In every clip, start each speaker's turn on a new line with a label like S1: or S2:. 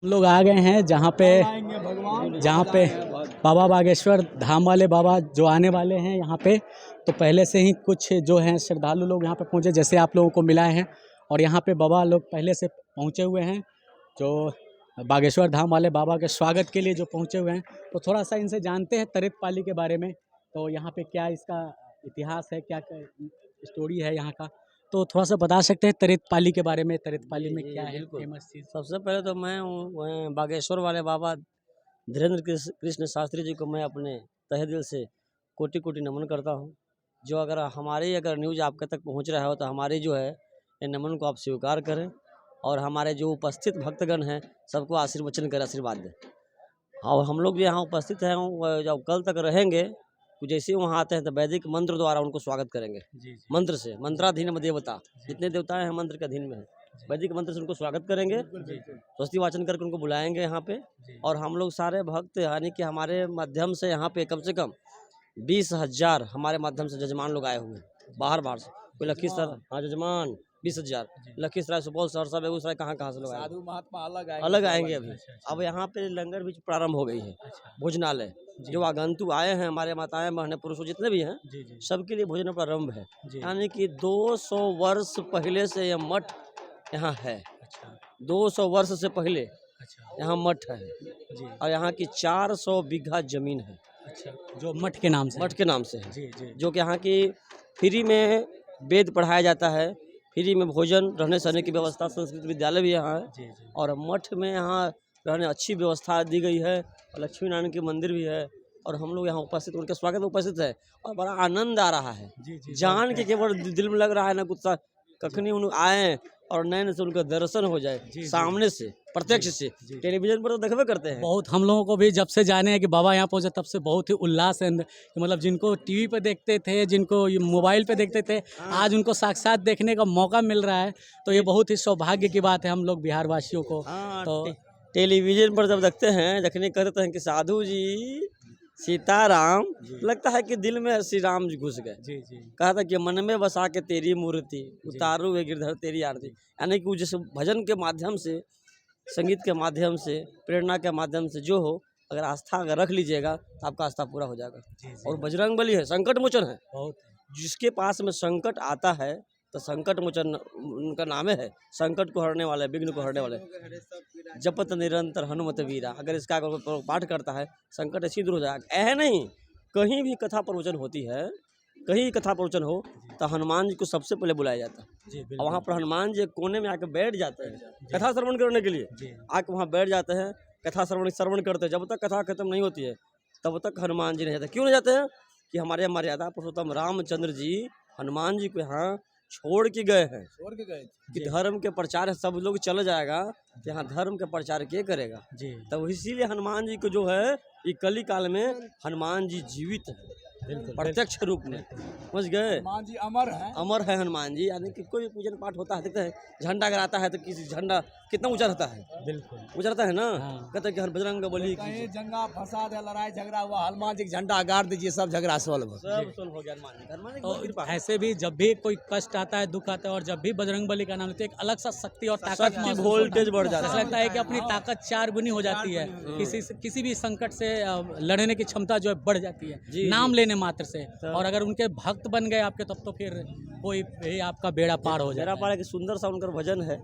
S1: हम लोग आ गए हैं जहाँ पे बाबा बागेश्वर धाम वाले बाबा जो आने वाले हैं यहाँ पे। तो पहले से ही कुछ जो हैं श्रद्धालु लोग यहाँ पे पहुँचे, जैसे आप लोगों को मिला है। और यहाँ पे बाबा लोग पहले से पहुँचे हुए हैं, जो बागेश्वर धाम वाले बाबा के स्वागत के लिए जो पहुँचे हुए हैं। तो थोड़ा सा इनसे जानते हैं तरित पाली के बारे में। तो यहाँ पे क्या इसका इतिहास है, क्या स्टोरी है यहाँ का, तो थोड़ा सा बता सकते हैं तरित पाली के बारे में। तरित पाली में क्या है फेमस चीज़?
S2: सबसे पहले तो मैं हूँ बागेश्वर वाले बाबा धीरेन्द्र कृष्ण शास्त्री जी को मैं अपने तहे दिल से कोटि कोटि नमन करता हूँ। जो अगर न्यूज़ आपके तक पहुँच रहा हो तो हमारी जो है ये नमन को आप स्वीकार करें, और हमारे जो उपस्थित भक्तगण हैं सबको आशीर्वचन करें, आशीर्वाद दें। और हम लोग यहाँ उपस्थित हैं, जब कल तक रहेंगे, तो जैसे ही वहाँ आते हैं तो वैदिक मंत्र द्वारा उनको स्वागत करेंगे। मंत्र से, मंत्राधीन देवता, जितने देवता हैं मंत्र के अधीन में है, वैदिक मंत्र से उनको स्वागत करेंगे, स्वस्ति वाचन करके उनको बुलाएंगे यहाँ पे। और हम लोग सारे भक्त यानी कि हमारे माध्यम से यहाँ पे कम से कम 20,000 हमारे माध्यम से जजमान लोग आए हुए हैं बाहर से। कोई लखीसराय, हाँ जजमान 20,000, लखीसराय, सुपौल, सहरसा, बेगूसराय, कहाँ से लोग आए,
S3: महात्मा
S2: अलग आएंगे अभी। अब यहाँ पे लंगर भी प्रारंभ हो गई है, भोजनालय। जो आगंतुक आए हैं, हमारे माताएं बहनें पुरुषों जितने भी हैं, सबके लिए भोजन प्रारंभ है। यानी कि 200 वर्ष पहले से यह मठ यहाँ है। 200 वर्ष से पहले यहाँ मठ है, और यहाँ की 400 बीघा जमीन है।
S1: जो मठ के नाम से
S2: है। जो कि यहाँ की फ्री में वेद पढ़ाया जाता है, फ्री में भोजन, रहने सहने की व्यवस्था, संस्कृत विद्यालय भी यहाँ है। और मठ में यहाँ रहने अच्छी व्यवस्था दी गई है, और लक्ष्मी नारायण के मंदिर भी है। और हम लोग यहाँ उपस्थित, उनके स्वागत में उपस्थित है, और बड़ा आनंद आ रहा है। जान के केवल दिल में लग रहा है ना कुछ, कखनी उन आए और नैन से उनका दर्शन हो जाए, सामने से, प्रत्यक्ष से। टेलीविजन पर तो देखबे करते हैं
S1: बहुत। हम लोगों को भी जब से जाने हैं कि बाबा यहाँ पहुँचे, तब से बहुत ही उल्लास है। मतलब जिनको टीवी पे देखते थे, जिनको मोबाइल पे देखते थे, आज उनको साक्षात देखने का मौका मिल रहा है। तो ये बहुत ही सौभाग्य की बात है हम लोग बिहार वासियों को। तो
S2: टेलीविजन पर जब देखने कहते हैं कि साधु जी सीताराम, लगता है कि दिल में श्री राम जी घुस गए। कहा था कि मन में बसा के तेरी मूर्ति, उतारू वे गिरधर तेरी आरती। यानी कि जैसे भजन के माध्यम से, संगीत के माध्यम से, प्रेरणा के माध्यम से जो हो, अगर आस्था अगर रख लीजिएगा तो आपका आस्था पूरा हो जाएगा। और बजरंग बली है, संकट मोचन है। जिसके पास में संकट आता है तो संकट मोचन उनका नाम है। संकट को हरने वाले, विघ्न को हरने वाले, जपत निरंतर हनुमत वीरा। अगर इसका पाठ करता है, संकट ऐसी दूर हो जाएगा। ऐसा नहीं, कहीं भी कथा प्रवचन होती है, कहीं कथा प्रवचन हो तो हनुमान जी को सबसे पहले बुलाया जाता है। और वहाँ पर हनुमान जी कोने में आके बैठ जाते हैं कथा श्रवण करने के लिए। आके वहाँ बैठ जाते हैं, कथा श्रवण करते हैं। जब तक कथा खत्म नहीं होती है तब तक हनुमान जी नहीं जाते। क्यों नहीं जाते हैं? कि हमारे मर्यादा पुरुषोत्तम रामचंद्र जी हनुमान जी को यहाँ छोड़ के गए हैं कि धर्म के प्रचार सब लोग चल जाएगा, तो यहाँ धर्म के प्रचार के करेगा। तब इसीलिए हनुमान जी को जो है, ये कली काल में हनुमान जी जीवित है प्रत्यक्ष रूप में, समझ गए।
S3: हनुमान जी अमर है
S2: हनुमान जी। यानी कि कोई भी पूजन पाठ होता है, देखते हैं झंडा अगर आता है तो किसी झंडा कितना ऊंचा रहता है,
S1: बिल्कुल
S2: ऊंचा रहता है ना। कहते हैं कि हर बजरंग बली
S3: कहीं जंगा फसाद है, लड़ाई झगड़ा हुआ, हनुमान जी का झंडा गाड़ दीजिए, सब झगड़ा सॉल्व
S2: हो गया। हनुमान
S1: ऐसे भी जब भी कोई कष्ट आता है, दुख आता है, और जब भी बजरंग बली का नाम लेते हैं, एक अलग सा शक्ति और ताकत,
S2: वोल्टेज बढ़ जाता है।
S1: लगता है कि अपनी ताकत 4 गुनी हो जाती है। किसी भी संकट से लड़ने की क्षमता जो है बढ़ जाती है नाम लेने मात्र से। और अगर उनके भक्त बन गए आपके, तब तो फिर कोई भी आपका बेड़ा पार हो जाए।
S2: बेड़ा पार। सुंदर सा उनका भजन है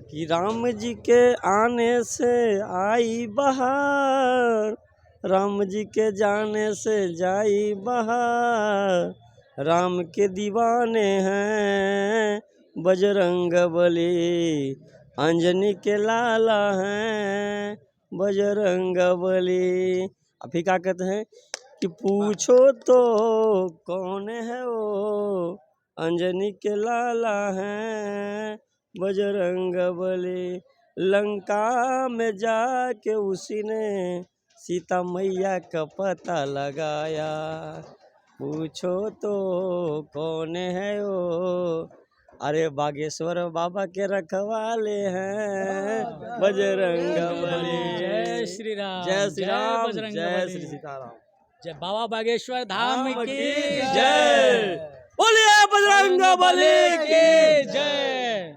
S2: कि राम जी के आने से आई बहार, राम जी के जाने से जाई बहार, राम के दीवाने हैं बजरंग बली, अंजनी के लाला हैं बजरंग बली। अभी क्या कहते हैं कि पूछो तो कौन है वो, अंजनी के लाला हैं बजरंग बली। लंका में जाके उसी ने सीता मैया का पता लगाया, पूछो तो कौन है वो, अरे बागेश्वर बाबा के रखवाले हैं बजरंग बली।
S1: जय श्री राम,
S2: जय श्री राम,
S1: बजरंग
S2: जय
S1: बली।
S2: श्री सीताराम।
S1: जय बाबा बागेश्वर धाम की
S2: जय। बोलिए बजरंग बली की
S1: जय।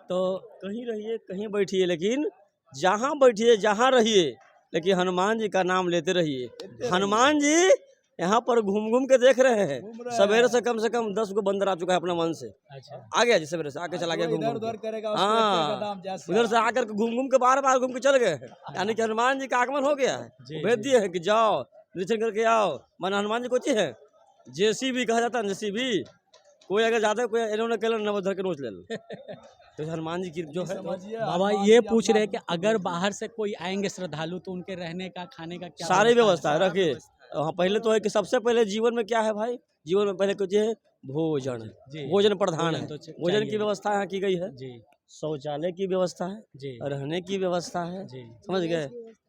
S2: तो कहीं रहिए, कहीं बैठिए, लेकिन जहाँ बैठिए जहाँ रहिए लेकिन हनुमान जी का नाम लेते रहिए। हनुमान जी यहाँ पर घूम घूम के देख रहे हैं, सवेरे से कम 10 को बंदर आ चुका है अपने मन से।
S1: अच्छा,
S2: आ गया जी, सवेरे से आके चला गया घूम घूम
S3: उधर
S2: के।
S3: करेगा
S2: हाँ, उधर से आकर के घूम घूम के बार घूम के चल गए हैं। यानी कि हनुमान जी का आगमन हो गया है, भेज दिए है कि जाओ निरीक्षण करके आओ। माना हनुमान जी को चाहिए है जेसीबी कहा जाता है, जेसीबी कोई अगर जाता है कोई इन्होंने कल नवधर के नोच ले तो हनुमान जी की जो है।
S1: बाबा ये पूछ रहे हैं कि अगर बाहर से कोई आएंगे श्रद्धालु तो उनके रहने का खाने का क्या
S2: सारी व्यवस्था है रखिए। हाँ, पहले तो है कि सबसे पहले जीवन में क्या है भाई, जीवन में पहले कुछ है भोजन, भोजन प्रधान है। भोजन की व्यवस्था यहाँ की गई है, शौचालय की व्यवस्था है, रहने की व्यवस्था है, समझ गए।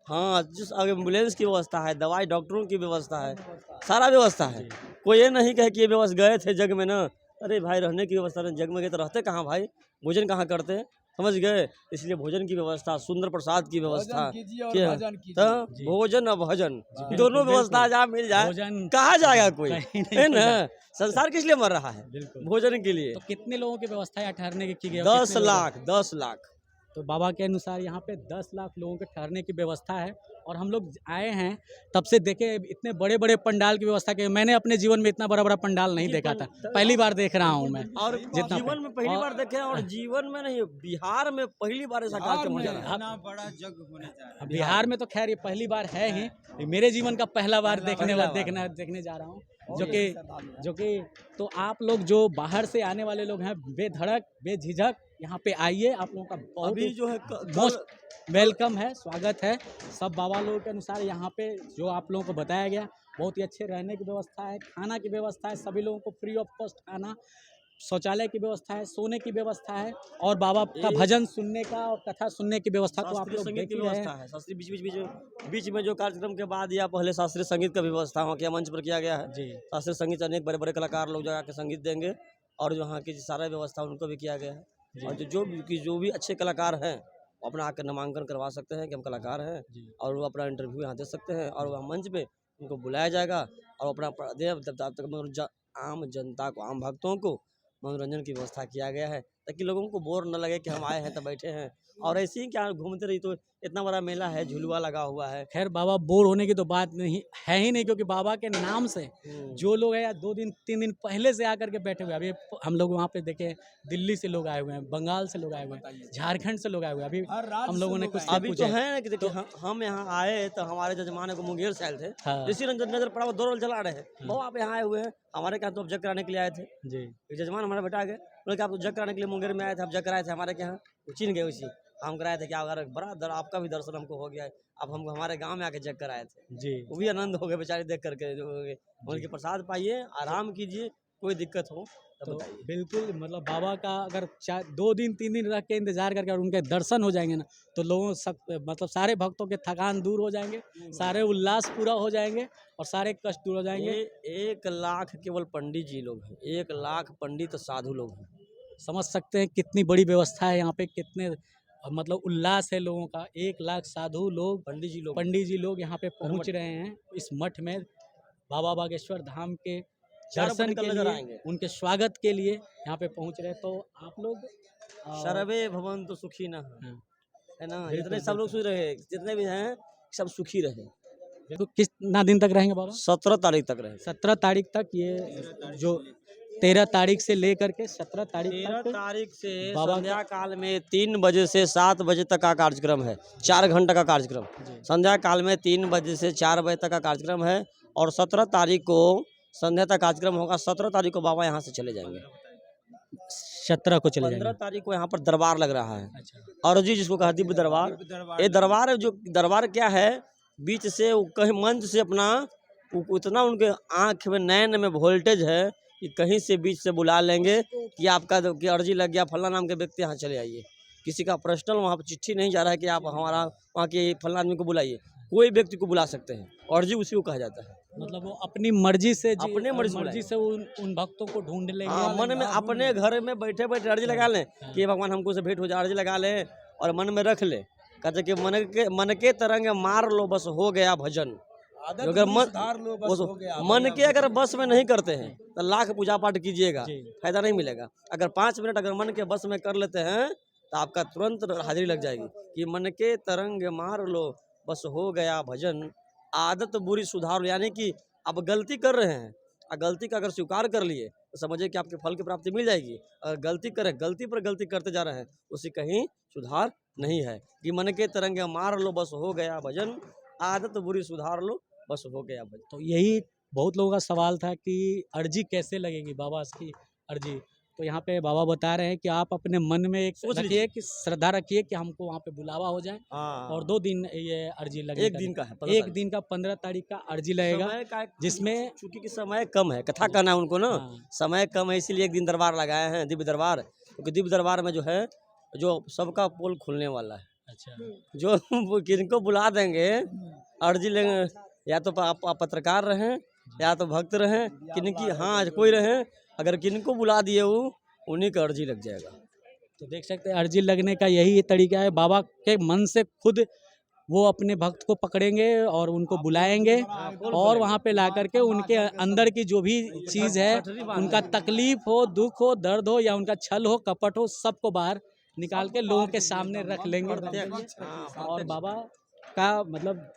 S2: हाँ, जिस एम्बुलेंस की व्यवस्था है, दवाई डॉक्टरों की व्यवस्था है, सारा व्यवस्था है। कोई ये नहीं कहे कि ये व्यवस्था गए थे जग में ना, अरे भाई रहने की व्यवस्था जग में गए तो रहते कहाँ भाई, भोजन कहाँ करते, समझ गए। इसलिए भोजन की व्यवस्था, सुंदर प्रसाद की व्यवस्था, तो भोजन और भजन दोनों व्यवस्था जहाँ मिल जाए कहाँ जाएगा कोई, है ना। संसार किस लिए मर रहा है, भोजन के लिए।
S1: तो कितने लोगों की व्यवस्था है ठहरने की गई है?
S2: 10 लाख 10 लाख।
S1: तो बाबा के अनुसार यहाँ पे 10 लाख लोगों के ठहरने की व्यवस्था है। और हम लोग आए हैं तब से देखे इतने बड़े बड़े पंडाल की व्यवस्था की, मैंने अपने जीवन में इतना बड़ा बड़ा पंडाल नहीं देखा था, पहली बार देख रहा हूँ मैं।
S2: और जीवन में पहली बार देखे, और जीवन में नहीं बिहार में पहली बार ऐसा कार्यक्रम हो जा रहा है।
S3: बड़ा जग होने जा रहा है
S1: बिहार में, तो खैर ये पहली बार है ही, मेरे जीवन का पहला बार देखने जा रहा हूँ। जो कि तो आप लोग जो बाहर से आने वाले लोग हैं बेधड़क बेझिझक यहाँ पे आइए, आप लोगों का बहुत
S2: अभी जो है
S1: मोस्ट वेलकम है, स्वागत है। सब बाबा लोगों के अनुसार यहाँ पे जो आप लोगों को बताया गया, बहुत ही अच्छे रहने की व्यवस्था है, खाना की व्यवस्था है, सभी लोगों को फ्री ऑफ कॉस्ट खाना, शौचालय की व्यवस्था है, सोने की व्यवस्था है, और बाबा का भजन सुनने का और कथा सुनने की व्यवस्था तो आप लोग
S2: संगीत
S1: देख
S2: की
S1: ही रहे
S2: व्यवस्था
S1: हैं।
S2: है। शास्त्रीय बीच में जो कार्यक्रम के बाद या पहले शास्त्रीय संगीत का व्यवस्था वहाँ के मंच पर किया गया है
S1: जी।
S2: शास्त्रीय संगीत अनेक बड़े बड़े कलाकार लोग जगह के संगीत देंगे, और वहाँ की सारा व्यवस्था उनको भी किया गया है। और जो भी अच्छे कलाकार हैं वो अपना आकर नामांकन करवा सकते हैं कि हम कलाकार हैं, और वो अपना इंटरव्यू यहाँ दे सकते हैं, और वहाँ मंच पे उनको बुलाया जाएगा और अपना आम जनता को, आम भक्तों को मनोरंजन की व्यवस्था किया गया है, ताकि लोगों को बोर न लगे कि हम आए हैं तो बैठे हैं और ऐसे ही क्या घूमते रही। तो इतना बड़ा मेला है, झुलुआ लगा हुआ है।
S1: खैर बाबा बोर होने की तो बात नहीं है ही नहीं, क्योंकि बाबा के नाम से जो लोग हैं या 2 दिन 3 दिन पहले से आकर के बैठे हुए, अभी हम लोग वहाँ पे देखे दिल्ली से लोग आए हुए हैं, बंगाल से लोग आए हुए हैं, झारखंड से लोग आए हुए हैं। अभी हम लोगों ने कुछ
S2: अभी तो है ना कि देखिए हम यहाँ आए तो हमारे जजमान को मुंगेर से आए थे, इसी नजर पड़ा वो 2 रोल चला रहे हैं, वो आप यहाँ आए हुए हैं, हमारे यहाँ तो अब जग कराने के लिए आए थे जी। जजमान हमारा बेटा आ गए, बोले कि आप जग कराने के लिए मुंगेर में आए थे, आप जग कराए थे हमारे यहाँ, चिन्ह गए उसी हम कराए थे। क्या अगर बड़ा आपका भी दर्शन हमको हो गया है, अब हम हमारे गांव में आके जग कराए थे जी, वो भी आनंद हो गए बेचारे देख करके। उनके प्रसाद पाइए, आराम कीजिए, कोई दिक्कत हो तो
S1: बिल्कुल। मतलब बाबा का अगर 2 दिन 3 दिन रह के इंतजार करके और उनके दर्शन हो जाएंगे ना, तो लोगों मतलब सारे भक्तों के थकान दूर हो जाएंगे, सारे उल्लास पूरा हो जाएंगे और सारे कष्ट दूर हो जाएंगे।
S2: 1 लाख केवल पंडित जी लोग हैं, 1 लाख पंडित साधु लोग हैं।
S1: समझ सकते हैं कितनी बड़ी व्यवस्था है यहाँ पे, कितने मतलब उल्लास है लोगों का। 1 लाख साधु लोग, पंडित जी लोग यहाँ पे पहुँच रहे हैं इस मठ में, बाबा बागेश्वर धाम के दर्शन के लिए, उनके स्वागत के लिए यहाँ पे पहुँच रहे हैं। तो आप लोग
S2: सर्वे भवन्तु सुखिनः, है ना, जितने सब लोग सुख रहे, जितने भी हैं सब सुखी रहे।
S1: तो कितना दिन तक रहेंगे बाबा?
S2: 17 तारीख तक रहे।
S1: 17 तारीख तक, ये जो 13 तारीख से लेकर के 17 तारीख
S2: से संध्या काल में 3 बजे से 7 बजे तक का कार्यक्रम है, 4 घंटे का कार्यक्रम। संध्या काल में 3 बजे से 4 बजे तक का कार्यक्रम है, और 17 तारीख को संध्या तक कार्यक्रम होगा। 17 तारीख को बाबा यहाँ से चले जाएंगे,
S1: 17 को चले जाएंगे।
S2: 15 तारीख को यहाँ पर दरबार लग रहा है, और जी जिसको कहा दिव्य दरबार। ये दरबार, जो दरबार क्या है, बीच से कहीं मंच से अपना उतना उनके आँख में नैन में वोल्टेज है कि कहीं से बीच से बुला लेंगे कि आपका कि अर्जी लग गया, फला नाम के व्यक्ति यहाँ चले आइए। किसी का पर्सनल वहाँ पर चिट्ठी नहीं जा रहा है कि आप हमारा वहाँ के फला आदमी को बुलाइए, कोई व्यक्ति को बुला सकते हैं, अर्जी उसी को कहा जाता है।
S1: मतलब वो अपनी मर्जी से
S2: अपने मर्जी
S1: से उन भक्तों को ढूंढ लेंगे।
S2: मन में अपने घर में बैठे बैठे अर्जी लगा लें कि भगवान हमको से भेंट हो जाए, अर्जी लगा लें और मन में रख ले, कहते कि मन के तरंग मार लो बस हो गया भजन। अगर मन के अगर बस में नहीं करते हैं तो लाख पूजा पाठ कीजिएगा, फायदा नहीं मिलेगा। अगर 5 मिनट अगर मन के बस में कर लेते हैं तो आपका तुरंत हाजिरी लग जाएगी कि मन के तरंग मार लो बस हो गया भजन, आदत बुरी सुधार लो। यानी कि आप गलती कर रहे हैं, गलती का अगर स्वीकार कर लिए तो समझिए कि आपके फल की प्राप्ति मिल जाएगी। अगर गलती करें, गलती पर गलती करते जा रहे हैं, उसे कहीं सुधार नहीं है। कि मन के तरंग मार लो बस हो गया भजन, आदत बुरी सुधार लो बस हो गया भजन।
S1: तो यही बहुत लोगों का सवाल था कि अर्जी कैसे लगेगी बाबा की अर्जी। तो यहाँ पे बाबा बता रहे हैं कि आप अपने मन में एक
S2: सोच
S1: रखिए कि श्रद्धा रखिए कि हमको वहाँ पे बुलावा हो जाए, और 2 दिन ये अर्जी लगेगा।
S2: एक दिन का है,
S1: 1 दिन का 15 तारीख का अर्जी लगेगा, जिसमें
S2: चूंकि कि समय कम है, कथा कहना है उनको ना, समय कम है इसीलिए 1 दिन दरबार लगाए हैं, दिव्य दरबार। क्योंकि दिव्य दरबार में जो है जो सबका पोल खुलने वाला है।
S1: अच्छा,
S2: जो किनको बुला देंगे अर्जी लेंगे, या तो आप पत्रकार रहें या तो भक्त रहें, किनकी हाँ कोई रहें, अगर किनको बुला दिए वो उन्हीं का अर्जी लग जाएगा।
S1: तो देख सकते हैं अर्जी लगने का यही तरीका है। बाबा के मन से खुद वो अपने भक्त को पकड़ेंगे और उनको बुलाएंगे, और वहाँ पे ला करके उनके अंदर की जो भी चीज़ है, उनका तकलीफ हो, दुख हो, दर्द हो, या उनका छल हो, कपट हो, सबको बाहर निकाल के लोगों के सामने रख लेंगे। और बाबा का मतलब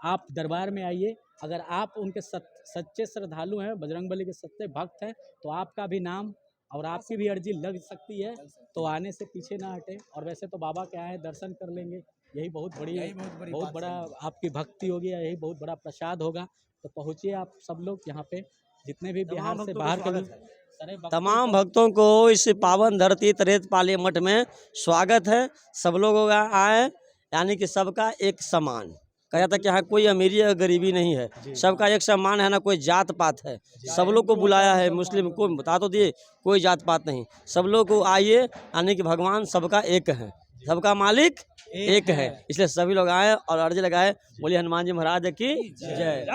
S1: आप दरबार में आइए, अगर आप उनके सच्चे श्रद्धालु हैं, बजरंगबली के सच्चे भक्त हैं, तो आपका भी नाम और आपकी भी अर्जी लग सकती है। तो आने से पीछे ना हटे। और वैसे तो बाबा के आए दर्शन कर लेंगे, यही बहुत बहुत बड़ा आपकी भक्ति होगी, यही बहुत बड़ा प्रसाद होगा। तो पहुँचिए आप सब लोग यहाँ पे, जितने भी बिहार से बाहर के लोग,
S2: तमाम भक्तों को इस पावन धरती तरेतपाली मठ में स्वागत है। सब लोग आए, यानी कि सबका एक समान। कहा जाता है कि यहाँ कोई अमीरी या गरीबी नहीं है, सबका एक समान है, ना कोई जात पात है। सब लोग को बुलाया है, मुस्लिम को बता तो दिए, कोई जात पात नहीं, सब लोग को आइए। यानी कि भगवान सबका एक है, सबका मालिक एक है, इसलिए सभी लोग आए और अर्जी लगाए। बोलिए हनुमान जी महाराज की जय।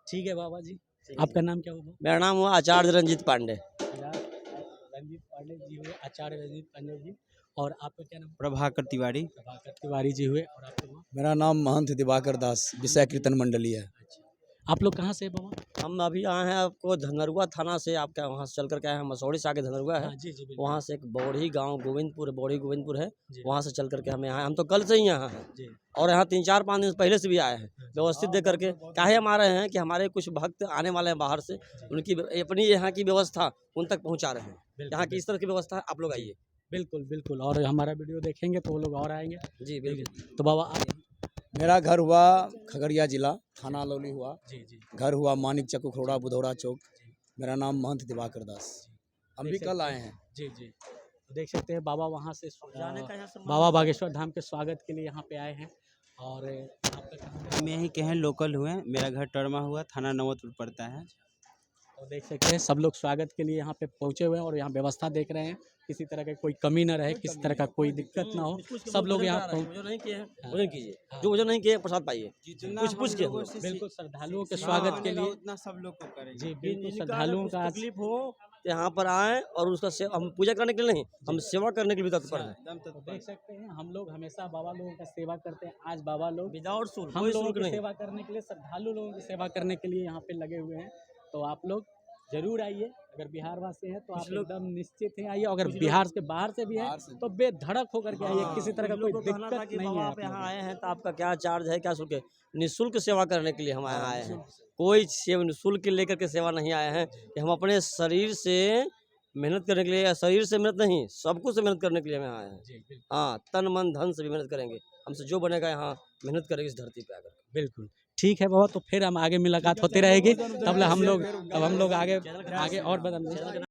S1: ठीक है बाबा जी, आपका नाम क्या होगा?
S2: मेरा नाम हुआ आचार्य रंजीत पांडे।
S1: रंजीत पांडे जी हुए, आचार्य रंजीत पांडे जी। और आपका क्या नाम?
S4: प्रभाकर तिवारी।
S1: प्रभाकर तिवारी जी हुए। और आपका नाम?
S3: मेरा नाम महंत दिवाकर दास, विषय कीर्तन मंडली है।
S1: अच्छा, आप लोग कहाँ से हैं बाबा?
S2: हम अभी आए हैं आपको धनरुआ थाना से, आपका वहाँ से चल करके आए हैं, मसौड़ी से आगे धनरुआ है।
S1: हाँ, जी जी बिल्कुल।
S2: वहाँ से एक बौड़ी गांव गोविंदपुर, बौड़ी गोविंदपुर है,
S1: जी।
S2: वहाँ से चल करके हम यहाँ, हम तो कल से ही यहाँ हैं,
S1: जी।
S2: और यहाँ 3-4-5 दिन पहले से भी आए हैं, व्यवस्थित दे करके। काहे हम आ रहे हैं कि हमारे कुछ भक्त आने वाले हैं बाहर से, उनकी अपनी यहाँ की व्यवस्था उन तक पहुँचा रहे हैं। यहाँ की इस तरह की व्यवस्था है, आप लोग आइए।
S1: बिल्कुल बिल्कुल, और हमारा वीडियो देखेंगे तो वो लोग और आएंगे।
S2: जी बिल्कुल।
S1: तो बाबा आप?
S3: मेरा घर हुआ खगड़िया जिला, थाना लौली हुआ।
S1: जी जी।
S3: घर हुआ मानिक चक, उखरोड़ा, बुधौरा चौक। मेरा नाम महंत दिवाकर दास। हम भी कल आए हैं।
S1: जी जी। तो देख सकते हैं बाबा वहाँ से
S2: जाने का यहाँ सम्मान
S1: बाबा बागेश्वर धाम के स्वागत के लिए यहाँ पे आए हैं। और आपका कहाँ है?
S4: हम यहीं के हैं, लोकल हुए। मेरा घर टरमा हुआ, थाना नवतपुर पड़ता है।
S1: तो देख सकते हैं सब लोग स्वागत के लिए यहाँ पे पहुँचे हुए हैं, और यहाँ व्यवस्था देख रहे हैं, किसी तरह का कोई कमी ना रहे, किसी तरह का कोई दिक्कत ना हो। सब लोग यहाँ
S2: वजन नहीं किए हैं, वजन कीजिए, जो वजन नहीं किए प्रसाद पाइए, पूछ के।
S1: बिल्कुल श्रद्धालुओं के स्वागत के लिए
S4: उतना सब लोग को करेंगे।
S1: जी बिल्कुल श्रद्धालुओं का
S2: तकलीफ हो तो यहाँ पर आए, और उसका हम पूजा करने के लिए नहीं, हम सेवा करने के लिए तत्पर हैं।
S1: तो देख सकते हैं हम लोग हमेशा बाबा लोगों का सेवा करते हैं। आज बाबा लोग
S2: विदाउट शुल्क,
S1: हम
S2: कोई
S1: लोगों
S2: शुल्क
S1: की
S2: नहीं।
S1: सेवा करने के लिए, श्रद्धालु लोगों की सेवा करने के लिए यहाँ पे लगे हुए हैं। तो आप लोग जरूर आइए। अगर बिहार वासी हैं तो आप एकदम निश्चित ही आइए, अगर बिहार के बाहर से भी हैं तो बेधड़क होकर के आइए, किसी तरह का कोई दिक्कत नहीं है।
S2: आप यहाँ आए हैं तो आपका क्या चार्ज है, क्या शुल्क है? निःशुल्क सेवा करने के लिए हम यहाँ आए हैं, कोई शुल्क लेकर के सेवा नहीं आए हैं। कि हम अपने शरीर से मेहनत करने के लिए, या शरीर से मेहनत नहीं, सब कुछ से मेहनत करने के लिए हम यहाँ आए हैं। हाँ, तन मन धन से भी मेहनत करेंगे, हमसे जो बनेगा यहाँ मेहनत करेंगे इस धरती पे आकर।
S1: बिल्कुल ठीक है बाबा, तो फिर हम आगे मुलाकात होती रहेगी। तब हम लोग आगे और बदल